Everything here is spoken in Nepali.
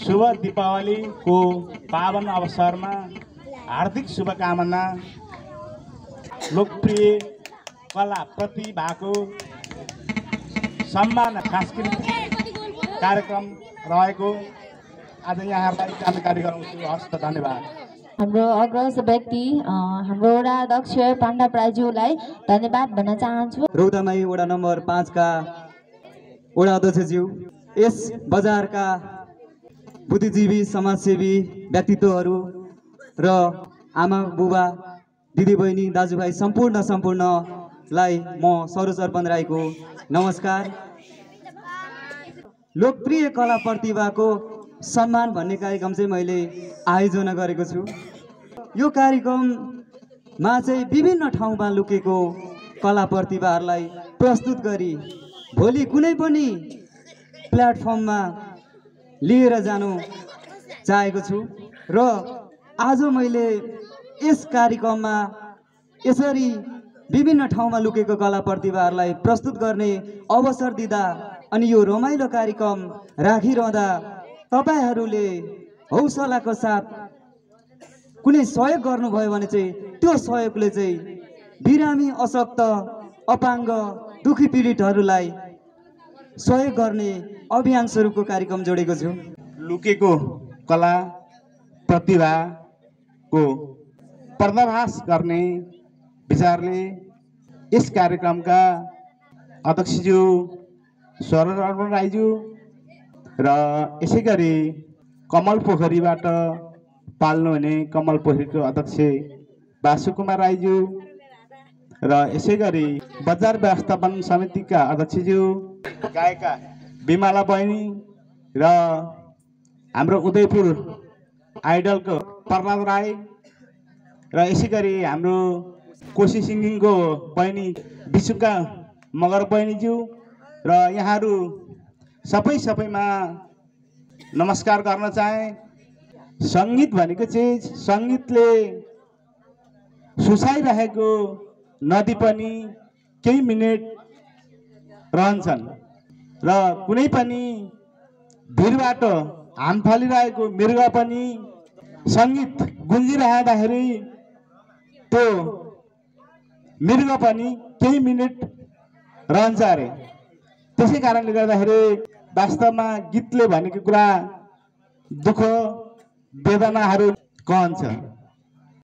शुभ दीपावलीको पावन अवसरमा हार्दिक शुभकामना। लोकप्रिय कला प्रतिभाको सम्मान सांस्कृतिक कार्यक्रम रहेको आज यहाँहरूलाई जानकारी गराउँछु। हस्त धन्यवाद। हाम्रो अग्रज व्यक्ति हाम्रो वडा अध्यक्ष पाण्डा प्राज्यूलाई धन्यवाद भन्न चाहन्छु। रौतामाई वडा नम्बर 5 का वडा अध्यक्षज्यू, यस बजारका बुद्धिजीवी समाजसेवी व्यक्तित्वहरू र आमा बुबा दिदीबहिनी दाजुभाइ सम्पूर्णलाई म सरोज अर्पण राईको नमस्कार। लोकप्रिय कला प्रतिभाको सम्मान भन्ने कार्यक्रम चाहिँ मैले आयोजना गरेको छु। यो कार्यक्रममा चाहिँ विभिन्न ठाउँमा लुकेको कला प्रतिभाहरूलाई प्रस्तुत गरी भोलि कुनै पनि प्लेटफर्ममा लिएर जानु चाहेको छु र आज मैले यस कार्यक्रममा यसरी विभिन्न ठाउँमा लुकेको कला प्रतिभाहरूलाई प्रस्तुत गर्ने अवसर दिँदा अनि यो रमाइलो कार्यक्रम राखिरहँदा तपाईहरूले हौसलाको साथ कुनै सहयोग गर्नुभयो भने चाहिँ त्यो सहयोगले चाहिँ बिरामी, अशक्त, अपाङ्ग, दुखी पीडितहरूलाई सहयोग गर्ने अभियान स्वरूपको कार्यक्रम जोडेको छु। लुकेको कला प्रतिभाको पर्दाफास गर्ने विचारले यस कार्यक्रमका अध्यक्षज्यू सरोज अर्पण राईज्यू र यसै गरी कमल पोखरीबाट पाल्नुहुने कमल पोखरीको अध्यक्ष वासुकुमार राईज्यू र यसै गरी बजार व्यवस्थापन समितिका अध्यक्षज्यू गायिका बिमला बहिनी र हाम्रो उदयपुर आइडलको प्रहलाद राई र यसै गरी हाम्रो कोशी सिङ्गिङको बहिनी विशुका मगर बहिनीज्यू र यहाँहरू सबैमा नमस्कार गर्न चाहे। सङ्गीत भनेको चिज, सङ्गीतले सुसाइरहेको नदी पनि केही मिनेट रहन्छन् र कुनै पनि भिरबाट हाम फालिरहेको मृग पनि सङ्गीत गुन्जिरहँदाखेरि त्यो मृग पनि केही मिनेट रहन्छ अरे। त्यसै कारणले गर्दाखेरि वास्तवमा गीतले भनेको कुरा दुःख वेदनाहरू कहन्छ।